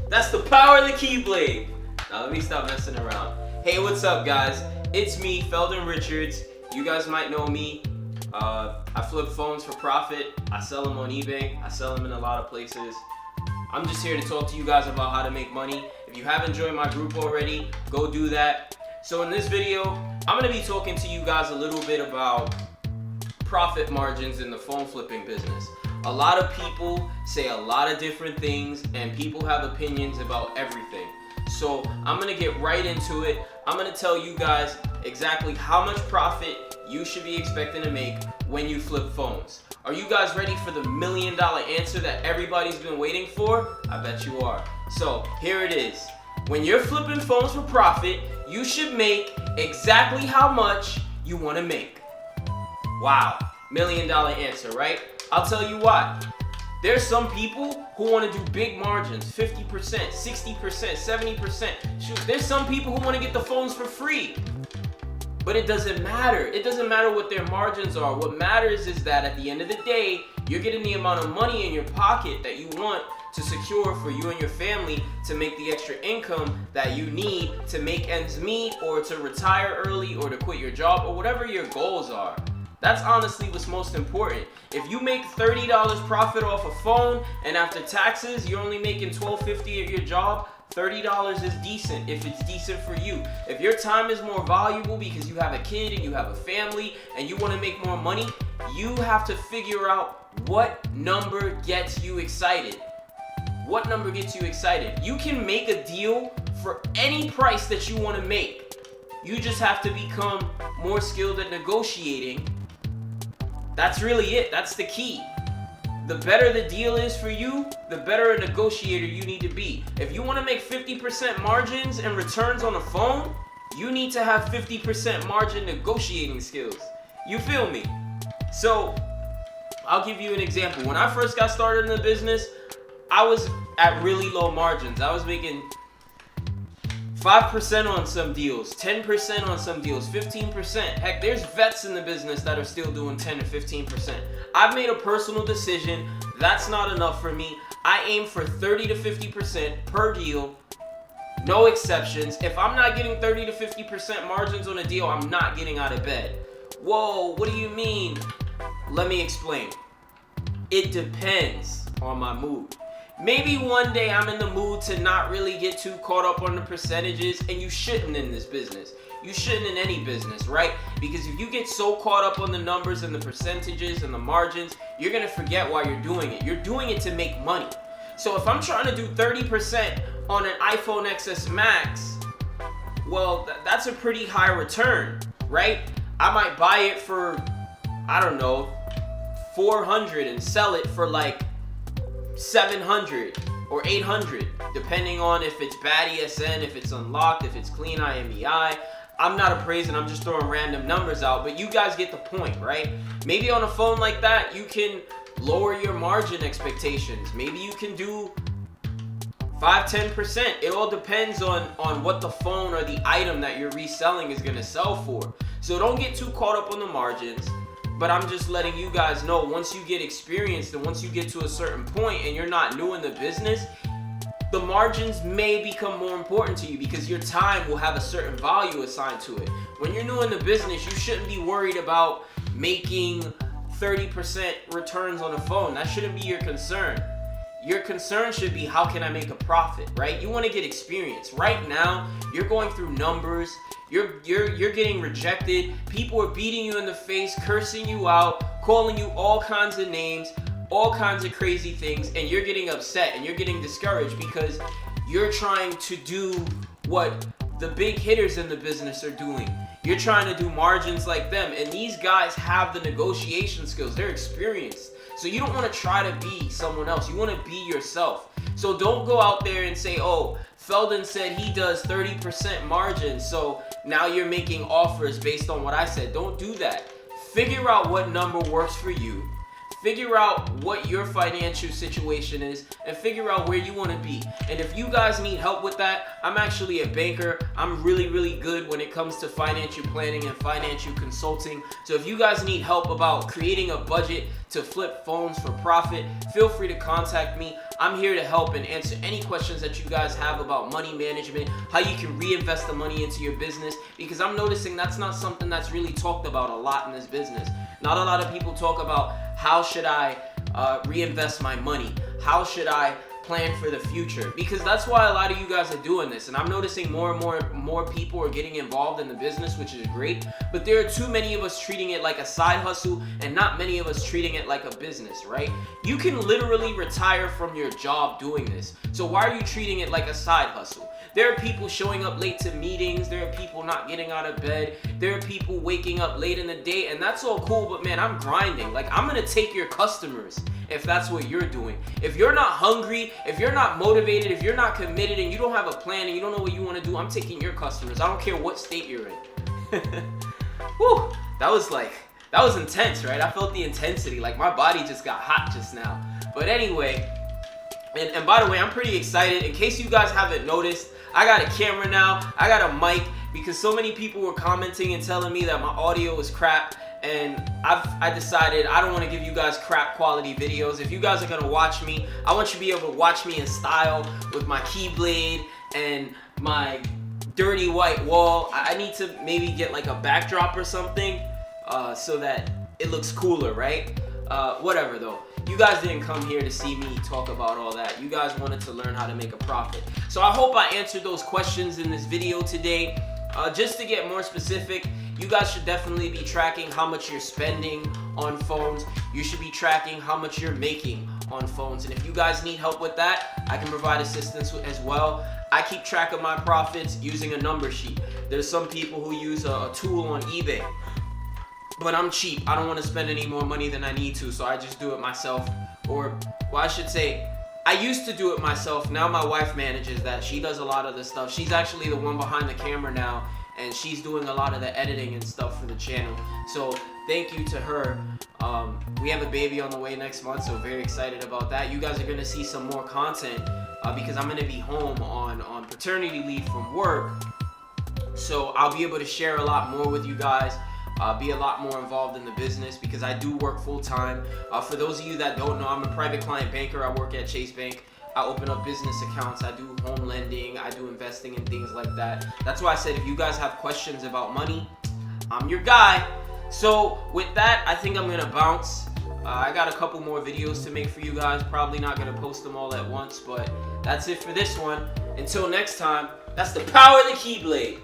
That's the power of the Keyblade. Now let me stop messing around. Hey, what's up guys? It's me, Feldon Richards. You guys might know me. I flip phones for profit. I sell them on eBay. I sell them in a lot of places. I'm just here to talk to you guys about how to make money. If you haven't joined my group already, go do that. So in this video, I'm gonna be talking to you guys a little bit about profit margins in the phone flipping business. A lot of people say a lot of different things and people have opinions about everything. So I'm gonna get right into it. I'm gonna tell you guys exactly how much profit you should be expecting to make when you flip phones. Are you guys ready for the $1 million answer that everybody's been waiting for? I bet you are. So here it is. When you're flipping phones for profit, you should make exactly how much you wanna make. Wow, $1 million answer, right? I'll tell you why. There's some people who want to do big margins, 50%, 60%, 70%. Shoot, there's some people who want to get the phones for free. But it doesn't matter. It doesn't matter what their margins are. What matters is that at the end of the day, you're getting the amount of money in your pocket that you want to secure for you and your family to make the extra income that you need to make ends meet or to retire early or to quit your job or whatever your goals are. That's honestly what's most important. If you make $30 profit off a phone and after taxes you're only making $12.50 at your job, $30 is decent if it's decent for you. If your time is more valuable because you have a kid and you have a family and you want to make more money, you have to figure out what number gets you excited. What number gets you excited? You can make a deal for any price that you want to make. You just have to become more skilled at negotiating. That's really it. That's the key. The better the deal is for you, the better a negotiator you need to be. If you want to make 50% margins and returns on a phone, you need to have 50% margin negotiating skills. You feel me? So, I'll give you an example. When I first got started in the business, I was at really low margins. I was making 5% on some deals, 10% on some deals, 15%. Heck, there's vets in the business that are still doing 10 to 15%. I've made a personal decision. That's not enough for me. I aim for 30 to 50% per deal, no exceptions. If I'm not getting 30 to 50% margins on a deal, I'm not getting out of bed. Whoa, what do you mean? Let me explain. It depends on my mood. Maybe one day I'm in the mood to not really get too caught up on the percentages, and you shouldn't in this business. You shouldn't in any business, right? Because if you get so caught up on the numbers and the percentages and the margins, you're gonna forget why you're doing it. You're doing it to make money. So if I'm trying to do 30% on an iPhone XS Max, well, that's a pretty high return, right? I might buy it for, I don't know, $400 and sell it for like $700 or $800, depending on if it's bad ESN, if it's unlocked, if it's clean IMEI. I'm not appraising, I'm just throwing random numbers out, but you guys get the point, right? Maybe on a phone like that, you can lower your margin expectations. Maybe you can do 5-10%. It all depends on what the phone or the item that you're reselling is gonna sell for. So don't get too caught up on the margins. But I'm just letting you guys know, once you get experienced and once you get to a certain point and you're not new in the business, the margins may become more important to you because your time will have a certain value assigned to it. When you're new in the business, you shouldn't be worried about making 30% returns on a phone. That shouldn't be your concern. Your concern should be, how can I make a profit, right? You want to get experience. Right now, you're going through numbers. You're getting rejected. People are beating you in the face, cursing you out, calling you all kinds of names, all kinds of crazy things, and you're getting upset and you're getting discouraged because you're trying to do what the big hitters in the business are doing. You're trying to do margins like them, and these guys have the negotiation skills. They're experienced. So you don't want to try to be someone else. You want to be yourself. So don't go out there and say, oh, Feldon said he does 30% margin, so now you're making offers based on what I said. Don't do that. Figure out what number works for you. Figure out what your financial situation is and figure out where you want to be. And if you guys need help with that, I'm actually a banker. I'm really good when it comes to financial planning and financial consulting. So if you guys need help about creating a budget to flip phones for profit, feel free to contact me. I'm here to help and answer any questions that you guys have about money management, how you can reinvest the money into your business, because I'm noticing that's not something that's really talked about a lot in this business. Not a lot of people talk about how should I reinvest my money, how should I plan for the future, because that's why a lot of you guys are doing this, and I'm noticing more and more people are getting involved in the business, which is great, but there are too many of us treating it like a side hustle and not many of us treating it like a business, right? You can literally retire from your job doing this, so why are you treating it like a side hustle? There are people showing up late to meetings, there are people not getting out of bed, there are people waking up late in the day, and that's all cool, but man, I'm grinding. Like, I'm gonna take your customers if that's what you're doing. If you're not hungry, if you're not motivated, if you're not committed, and you don't have a plan and you don't know what you want to do, I'm taking your customers. I don't care what state you're in. Whew, that was intense, right? I felt the intensity, like my body just got hot just now. But anyway, and by the way, I'm pretty excited. In case you guys haven't noticed, I got a camera now, I got a mic, because so many people were commenting and telling me that my audio was crap, and I decided I don't want to give you guys crap quality videos. If you guys are going to watch me, I want you to be able to watch me in style with my Keyblade and my dirty white wall. I need to maybe get like a backdrop or something so that it looks cooler, right? Whatever though. You guys didn't come here to see me talk about all that. You guys wanted to learn how to make a profit. So I hope I answered those questions in this video today. Just to get more specific, you guys should definitely be tracking how much you're spending on phones. You should be tracking how much you're making on phones. And if you guys need help with that, I can provide assistance as well. I keep track of my profits using a number sheet. There's some people who use a tool on eBay, but I'm cheap. I don't want to spend any more money than I need to, so I just do it myself. Or, well, I should say, I used to do it myself. Now my wife manages that. She does a lot of the stuff. She's actually the one behind the camera now, and she's doing a lot of the editing and stuff for the channel. So thank you to her. We have a baby on the way next month, so very excited about that. You guys are gonna see some more content because I'm gonna be home on paternity leave from work. So I'll be able to share a lot more with you guys. Be a lot more involved in the business because I do work full time. For those of you that don't know, I'm a private client banker. I work at Chase Bank. I open up business accounts. I do home lending. I do investing and things like that. That's why I said if you guys have questions about money, I'm your guy. So with that, I think I'm gonna bounce. I got a couple more videos to make for you guys. Probably not gonna post them all at once, but that's it for this one. Until next time, that's the power of the Keyblade.